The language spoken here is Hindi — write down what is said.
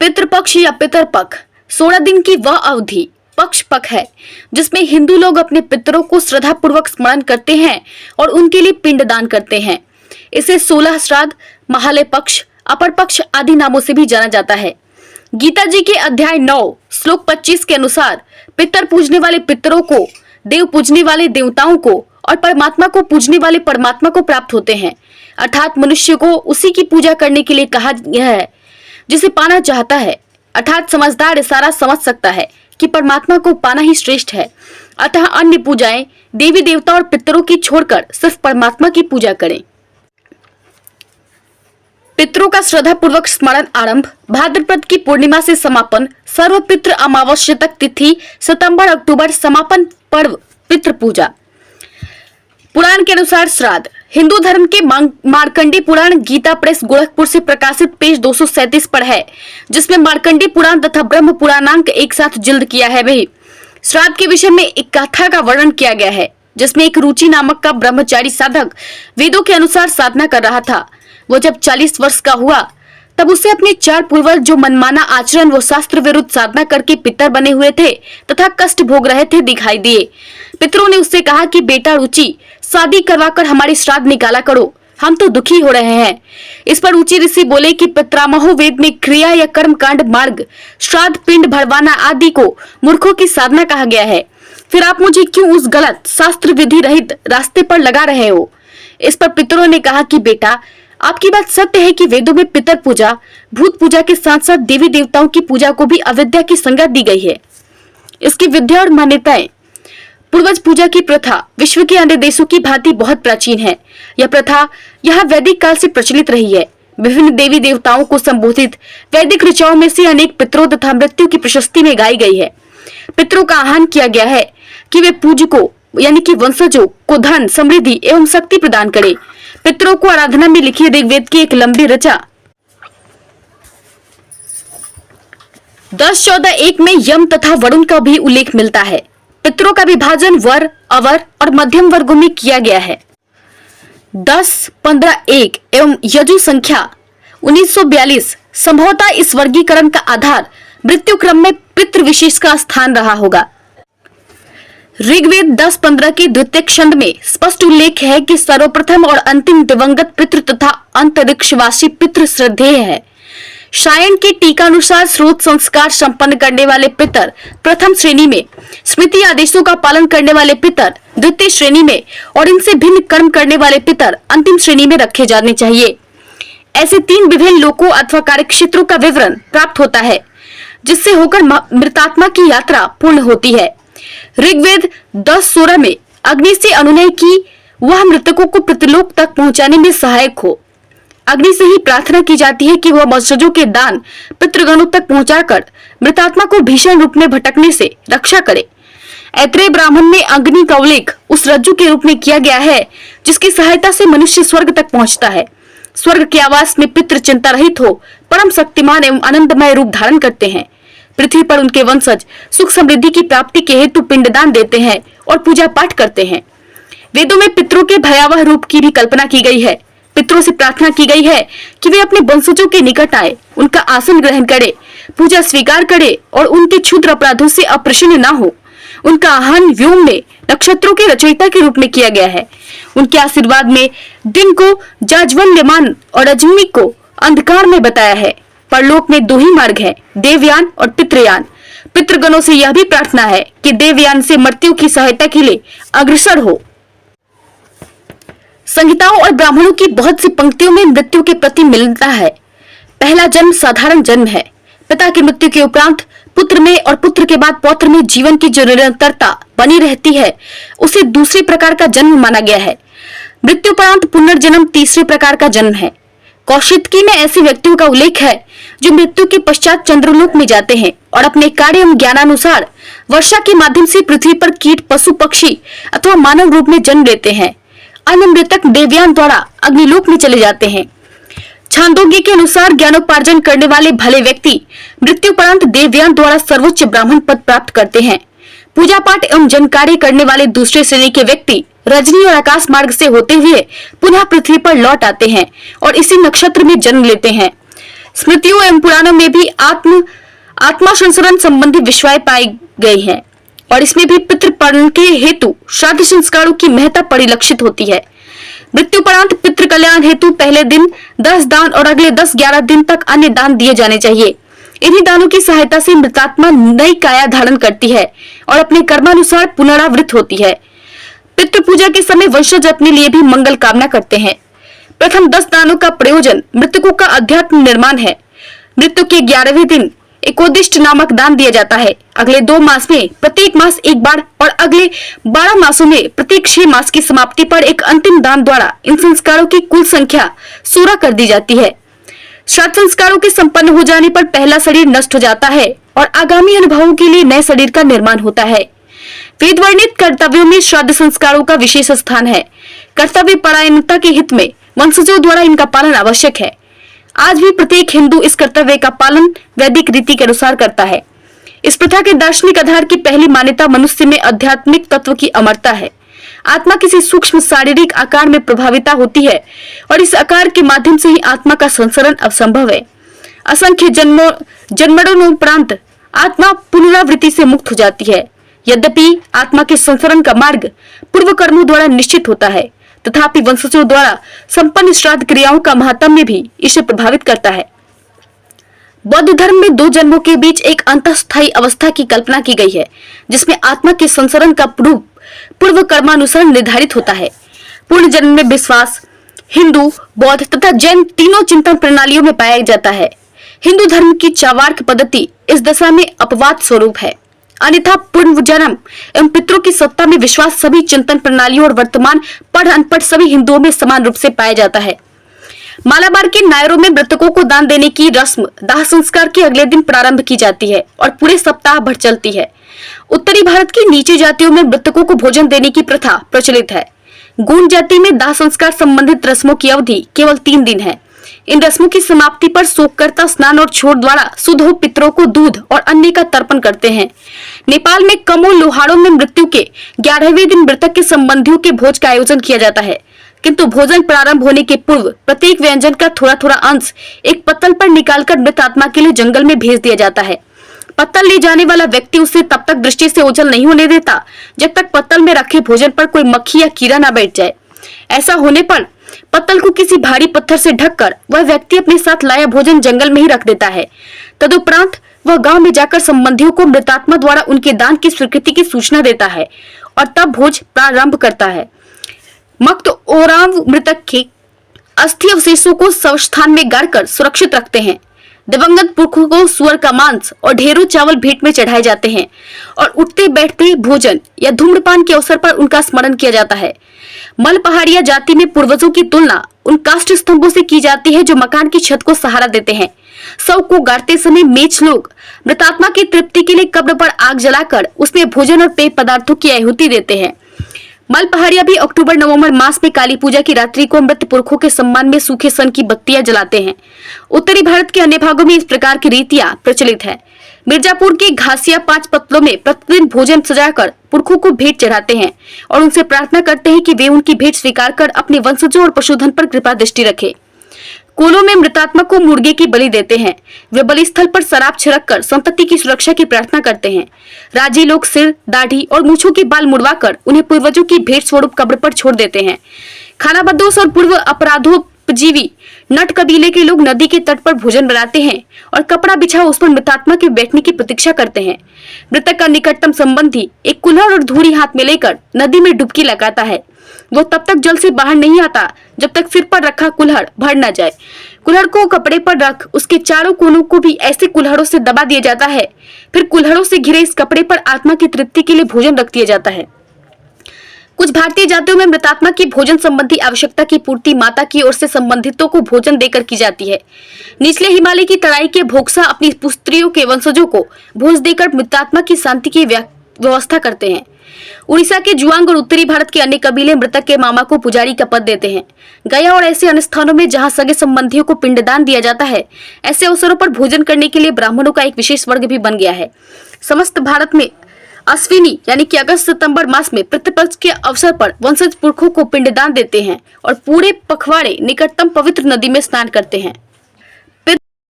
पितृपक्ष या पितरपक्ष 16 दिन की वह अवधि पक्ष पक है जिसमें हिंदू लोग अपने पितरों को श्रद्धा पूर्वक स्मरण करते हैं और उनके लिए पिंडदान करते हैं। इसे 16 श्राद्ध, महालय पक्ष, अपर पक्ष आदि नामों से भी जाना जाता है। गीता जी के अध्याय 9 श्लोक 25 के अनुसार पितर पूजने वाले पितरों को, देव पूजने वाले देवताओं को और परमात्मा को पूजने वाले परमात्मा को प्राप्त होते हैं। अर्थात मनुष्य को उसी की पूजा करने के लिए कहा गया है जिसे पाना चाहता है। अर्थात समझदार इशारा समझ सकता है कि परमात्मा को पाना ही श्रेष्ठ है। अतः अन्य पूजाएं देवी देवता और पितरों की छोड़कर सिर्फ परमात्मा की पूजा करें। पितरों का श्रद्धा पूर्वक स्मरण आरंभ, भाद्रपद की पूर्णिमा से समापन, सर्व पितृ अमावस्या तक तिथि, सितंबर-अक्टूबर, समापन पर्व पितृ पूजा। पुराण के अनुसार श्राद्ध। हिंदू धर्म के मार्कंडी पुराण गीता प्रेस गोरखपुर से प्रकाशित पेज 237 पर है, जिसमें मार्कंडी पुराण तथा ब्रह्म पुराणांक एक साथ जिल्द किया है। वही श्राद्ध के विषय में एक कथा का वर्णन किया गया है, जिसमें एक रुचि नामक का ब्रह्मचारी साधक वेदों के अनुसार साधना कर रहा था। वो जब 40 वर्ष का हुआ तब उसे अपने 4 पूर्वज जो मनमाना आचरण व शास्त्र विरुद्ध साधना करके पितर बने हुए थे तथा कष्ट भोग रहे थे दिखाई दिए। पितरों ने उससे कहा कि बेटा रुचि, शादी करवाकर हमारी श्राद्ध निकाला करो, हम तो दुखी हो रहे हैं। इस पर रुचि ऋषि बोले कि पितरामहो वेद में क्रिया या कर्म कांड मार्ग, श्राद्ध, पिंड भरवाना आदि को मूर्खों की साधना कहा गया है। फिर आप मुझे क्यों उस गलत शास्त्र विधि रहित रास्ते पर लगा रहे हो? इस पर पितरों ने कहा कि बेटा, आपकी बात सत्य है कि वेदों में पितर पूजा, भूत पूजा के साथ साथ देवी देवताओं की पूजा को भी अविद्या की संज्ञा दी गई है। इसकी विद्या और मान्यताएं। पूर्वज पूजा की प्रथा विश्व के अन्य देशों की भांति बहुत प्राचीन है। यह प्रथा यहाँ वैदिक काल से प्रचलित रही है। विभिन्न देवी देवताओं को संबोधित वैदिक ऋचाओं में से अनेक पितरों तथा मृत्यु की प्रशस्ति में गाई गई है। पितरों का आह्वान किया गया है कि वे पूजकों यानी कि वंशजों को धन, समृद्धि एवं शक्ति प्रदान करे। पितरों को आराधना में लिखी ऋग्वेद की एक लंबी ऋचा 10-14-1 में यम तथा वरुण का भी उल्लेख मिलता है। पितरों का विभाजन वर, अवर और मध्यम वर्गों में किया गया है। 10-15-1 एवं यजु संख्या 1942 संभवतः इस वर्गीकरण का आधार मृत्यु क्रम में पितृ विशेष का स्थान रहा होगा। ऋग्वेद 10-15 के द्वितीय खंड में स्पष्ट उल्लेख है कि सर्वप्रथम और अंतिम दिवंगत पितृ तथा अंतरिक्षवासी पितृ श्रद्धेय है। शायन की टीका अनुसार स्रोत संस्कार संपन्न करने वाले पितर प्रथम श्रेणी में, स्मृति आदेशों का पालन करने वाले पितर द्वितीय श्रेणी में और इनसे भिन्न कर्म करने वाले पितर अंतिम श्रेणी में रखे जाने चाहिए। ऐसे 3 विभिन्न लोकों अथवा कार्यक्षेत्रों का विवरण प्राप्त होता है, जिससे होकर मृतात्मा की यात्रा पूर्ण होती है। ऋग्वेद 10-16 में अग्नि से अनुनय की वह मृतकों को पितृलोक तक पहुंचाने में सहायक हो। अग्नि से ही प्रार्थना की जाती है कि वह वंशजों के दान पितृगणों तक पहुंचाकर मृतात्मा को भीषण रूप में भटकने से रक्षा करे। ऐत्रेय ब्राह्मण में अग्नि का उल्लेख उस रज्जु के रूप में किया गया है जिसकी सहायता से मनुष्य स्वर्ग तक पहुंचता है। स्वर्ग के आवास में पितृ चिंता रहित हो परम शक्तिमान एवं आनंदमय रूप धारण करते हैं। पृथ्वी पर उनके वंशज सुख समृद्धि की प्राप्ति के हेतु पिंडदान देते हैं और पूजा पाठ करते हैं। वेदों में पितरों के भयावह रूप की भी कल्पना की गई है। पितरों से प्रार्थना की गई है कि वे अपने वंशजों के निकट आए, उनका आसन ग्रहण करे, पूजा स्वीकार करे और उनके क्षुद्र अपराधों से अप्रसन्न न हो। उनका आह्वान व्योम में नक्षत्रों के रचयिता के रूप में किया गया है। उनके आशीर्वाद में दिन को जाज्वल्यमान और रजनी को अंधकार में बताया है। परलोक में 2 ही मार्ग है, देवयान और पितृयान। पितृगणों से यह भी प्रार्थना है कि देवयान से मृत्यु की सहायता के लिए अग्रसर हो। संहिताओं और ब्राह्मणों की बहुत सी पंक्तियों में मृत्यु के प्रति मिलता है। पहला जन्म साधारण जन्म है। पिता की मृत्यु के उपरांत पुत्र में और पुत्र के बाद पौत्र में जीवन की जो निरंतरता बनी रहती है उसे दूसरे प्रकार का जन्म माना गया है। मृत्युपरांत पुनर्जन्म तीसरे प्रकार का जन्म है। कौशिकी में ऐसे व्यक्तियों का उल्लेख है जो मृत्यु के पश्चात चंद्रलोक में जाते हैं और अपने कार्य एवं ज्ञानानुसार वर्षा के माध्यम से पृथ्वी पर कीट, पशु, पक्षी अथवा मानव रूप में जन्म लेते हैं। अन्य मृतक देवयान द्वारा अग्निलोक में चले जाते हैं। छांदोग्य के अनुसार ज्ञानोपार्जन करने वाले भले व्यक्ति मृत्युपरांत देवयान द्वारा सर्वोच्च ब्राह्मण पद प्राप्त करते हैं। पूजा पाठ एवं जन कार्य करने वाले दूसरे श्रेणी के व्यक्ति रजनी और आकाश मार्ग से होते हुए पुनः पृथ्वी पर लौट आते हैं और इसी नक्षत्र में जन्म लेते हैं। स्मृतियों एवं पुराणों में भी आत्मा संस्मरण संबंधी विषय पाई गई है और इसमें भी पितृपर्ण के हेतु श्राद्ध संस्कारों की महत्ता परिलक्षित होती है। मृत्युपरांत पितृ कल्याण हेतु पहले दिन 10 दान और अगले 10-11 दिन तक अन्य दान दिए जाने चाहिए। इन्हीं दानों की सहायता से मृतात्मा नई काया धारण करती है और अपने कर्मानुसार पुनरावृत्त होती है। पितृ पूजा के समय वंशज अपने लिए भी मंगल कामना करते हैं। प्रथम 10 दानों का प्रयोजन मृतकों का अध्यात्म निर्माण है। मृत्यु के 11वें दिन एकोदिष्ट नामक दान दिया जाता है। अगले 2 मास में प्रत्येक मास एक बार और अगले 12 मासों में प्रत्येक 6 मास की समाप्ति पर एक अंतिम दान द्वारा इन संस्कारों की कुल संख्या 16 कर दी जाती है। श्राद्ध संस्कारों के संपन्न हो जाने पर पहला शरीर नष्ट हो जाता है और आगामी अनुभवों के लिए नए शरीर का निर्माण होता है। वेद वर्णित कर्तव्यों में श्राद्ध संस्कारों का विशेष स्थान है। कर्तव्य परायणता के हित में वंशजों द्वारा इनका पालन आवश्यक है। आज भी प्रत्येक हिंदू इस कर्तव्य का पालन वैदिक रीति के अनुसार करता है। इस प्रथा के दार्शनिक आधार की पहली मान्यता मनुष्य में आध्यात्मिक तत्व की अमरता है। आत्मा किसी सूक्ष्म शारीरिक आकार में प्रभाविता होती है और इस आकार के माध्यम से ही आत्मा का संसरण असंभव है। असंख्य जन्मोपरांत आत्मा पुनरावृत्ति से मुक्त हो जाती है। यद्यपि आत्मा के संसरण का मार्ग पूर्व कर्मों द्वारा निश्चित होता है, तथापि वंशजों द्वारा संपन्न श्राद्ध क्रियाओं का महात्म्य भी इसे प्रभावित करता है। बौद्ध धर्म में 2 जन्मों के बीच एक अंतःस्थायी अवस्था की कल्पना की गई है, जिसमें आत्मा के संसरण का पूर्व कर्मानुसार निर्धारित होता है। पूर्ण जन्म में विश्वास हिंदू, बौद्ध तथा जैन तीनों चिंतन प्रणालियों में पाया जाता है। हिंदू धर्म की चावार्क पद्धति इस दशा में अपवाद स्वरूप है। अन्यथा पूर्ण जन्म एवं पितरों की सत्ता में विश्वास सभी चिंतन प्रणालियों और वर्तमान पढ़ अनपढ़ सभी हिंदुओं में समान रूप से पाया जाता है। मालाबार के नायरों में मृतकों को दान देने की रस्म दाह संस्कार के अगले दिन प्रारंभ की जाती है और पूरे सप्ताह भर चलती है। उत्तरी भारत की नीची जातियों में मृतकों को भोजन देने की प्रथा प्रचलित है। गूंड जाति में दाह संस्कार संबंधित रस्मों की अवधि केवल 3 दिन है। इन रस्मों की समाप्ति पर शोककर्ता स्नान और छोड़ द्वारा शुद्ध हो पितरों को दूध और अन्न का तर्पण करते हैं। नेपाल में कमो लोहाड़ों में मृत्यु के 11वें दिन मृतक के संबंधियों के भोज का आयोजन किया जाता है, किंतु भोजन प्रारंभ होने के पूर्व प्रत्येक व्यंजन का थोड़ा थोड़ा अंश एक पत्तल पर निकालकर मृत आत्मा के लिए जंगल में भेज दिया जाता है। पत्तल ले जाने वाला व्यक्ति उसे तब तक दृष्टि से ओझल नहीं होने देता जब तक पत्तल में रखे भोजन पर कोई मक्खी या कीड़ा न बैठ जाए। ऐसा होने पर पत्तल को किसी भारी पत्थर से ढककर वह व्यक्ति अपने साथ लाया भोजन जंगल में ही रख देता है। तदुपरांत वह गांव में जाकर संबंधियों को मृतात्मा द्वारा उनके दान की स्वीकृति की सूचना देता है और तब भोज प्रारंभ करता है। मक्त ओराव मृतक के अस्थि अवशेषों को शवस्थान में गाड़कर सुरक्षित रखते हैं। दिवंगत पुरखों को सुअर का मांस और ढेरों चावल भेंट में चढ़ाए जाते हैं और उठते बैठते भोजन या धूम्रपान के अवसर पर उनका स्मरण किया जाता है। मल पहाड़िया जाति में पूर्वजों की तुलना उन काष्ठ स्तंभों से की जाती है जो मकान की छत को सहारा देते हैं। शव को गाड़ते समय मेच लोग मृतात्मा की तृप्ति के लिए कब्र पर आग जलाकर उसमें भोजन और पेय पदार्थों की आहुति देते हैं। मल पहाड़िया भी अक्टूबर-नवंबर मास में काली पूजा की रात्रि को मृत पुरखों के सम्मान में सूखे सन की बत्तियां जलाते हैं। उत्तरी भारत के अन्य भागों में इस प्रकार की रीतियां प्रचलित है। मिर्जापुर के घासिया 5 पत्तलों में प्रतिदिन भोजन सजाकर पुरखों को भेंट चढ़ाते हैं और उनसे प्रार्थना करते हैं कि वे उनकी भेंट स्वीकार कर अपने वंशजों और पशुधन पर कृपा दृष्टि रखे। कोलों में मृतात्मा को मुर्गे की बलि देते हैं। वे बलि स्थल पर शराब छिड़क कर संतति की सुरक्षा की प्रार्थना करते हैं। राजी लोग सिर, दाढ़ी और मूछों के बाल मुड़वाकर उन्हें पूर्वजों की भेंट स्वरूप कब्र पर छोड़ देते हैं। खानाबदोश और पूर्व अपराधोपजीवी नट कबीले के लोग नदी के तट पर भोजन बनाते हैं और कपड़ा बिछा उस पर मृतात्मा के बैठने की प्रतीक्षा करते हैं। मृतक का निकटतम संबंधी एक कुल्हड़ और धूरी हाथ में लेकर नदी में डुबकी लगाता है। वो तब तक जल से बाहर नहीं आता जब तक सिर पर रखा कुल्हड़ भर न जाए। कुल्हड़ को कपड़े पर रख उसके चारों कोनों को भी ऐसे कुल्हड़ों से दबा दिया जाता है। फिर कुल्हड़ों से घिरे इस कपड़े पर आत्मा की तृप्ति के लिए भोजन रख दिया जाता है। कुछ भारतीय जातियों में मृतात्मा की भोजन संबंधी आवश्यकता की पूर्ति माता की ओर से संबंधितों को भोजन देकर की जाती है। निचले हिमालय की तराई के भोक्सा अपनी पुत्रियों के वंशजों को भोज देकर मृतात्मा की शांति की व्यवस्था करते हैं। उड़ीसा के जुआंग और उत्तरी भारत के अन्य कबीले मृतक के मामा को पुजारी का पद देते हैं। गया और ऐसे अन्य स्थानों में जहां सगे संबंधियों को पिंडदान दिया जाता है, ऐसे अवसरों पर भोजन करने के लिए ब्राह्मणों का एक विशेष वर्ग भी बन गया है। समस्त भारत में अश्विनी यानी कि अगस्त सितंबर मास में पितृपक्ष के अवसर पर वंशज पुरखों को पिंडदान देते हैं और पूरे पखवाड़े निकटतम पवित्र नदी में स्नान करते हैं।